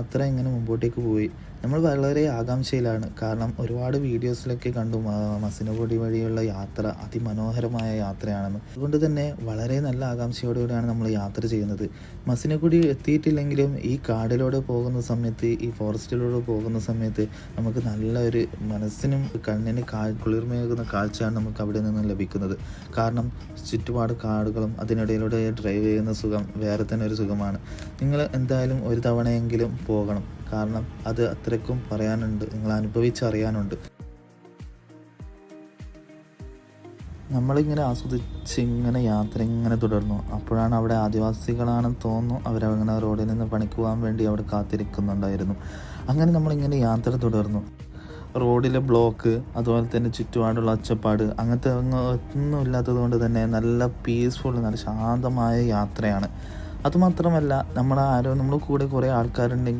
യാത്ര ഇങ്ങനെ മുമ്പോട്ടേക്ക് പോയി. നമ്മൾ വളരെ ആകാംക്ഷയിലാണ്. കാരണം ഒരുപാട് വീഡിയോസിലൊക്കെ കണ്ടു മസിനഗുഡി വഴിയുള്ള യാത്ര അതിമനോഹരമായ യാത്രയാണെന്ന്. അതുകൊണ്ട് തന്നെ വളരെ നല്ല ആകാംക്ഷയോടുകൂടിയാണ് നമ്മൾ യാത്ര ചെയ്യുന്നത്. മസിനഗുഡി എത്തിയിട്ടില്ലെങ്കിലും ഈ കാടിലൂടെ പോകുന്ന സമയത്ത്, ഈ ഫോറസ്റ്റിലൂടെ പോകുന്ന സമയത്ത് നമുക്ക് നല്ല ഒരു മനസ്സിനും കണ്ണിന് കുളിർമയേകുന്ന കാഴ്ചയാണ് നമുക്ക് അവിടെ നിന്ന് ലഭിക്കുന്നത്. കാരണം ചുറ്റുപാട് കാടുകളും അതിനിടയിലൂടെ ഡ്രൈവ് ചെയ്യുന്ന സുഖം വേറെ തന്നെ ഒരു സുഖമാണ്. നിങ്ങൾ എന്തായാലും ഒരു തവണയെങ്കിലും പോകണം. കാരണം അത് അത്രയ്ക്കും പറയാനുണ്ട്, നിങ്ങൾ അനുഭവിച്ചറിയാനുണ്ട്. നമ്മളിങ്ങനെ ആസ്വദിച്ച് ഇങ്ങനെ യാത്ര ഇങ്ങനെ തുടർന്നു. അപ്പോഴാണ് അവിടെ ആദിവാസികളാണെന്ന് തോന്നുന്നു, അവരങ്ങനെ റോഡിൽ നിന്ന് പണിക്ക് പോകാൻ വേണ്ടി അവിടെ കാത്തിരിക്കുന്നുണ്ടായിരുന്നു. അങ്ങനെ നമ്മളിങ്ങനെ യാത്ര തുടർന്നു. റോഡിലെ ബ്ലോക്ക്, അതുപോലെ തന്നെ ചുറ്റുപാടുള്ള ഒച്ചപ്പാട്, അങ്ങനത്തെ ഒന്നും ഇല്ലാത്തത് കൊണ്ട് തന്നെ നല്ല പീസ്ഫുൾ, നല്ല ശാന്തമായ യാത്രയാണ്. അതുമാത്രമല്ല, നമ്മുടെ കൂടെ കുറേ ആൾക്കാരുണ്ടെങ്കിൽ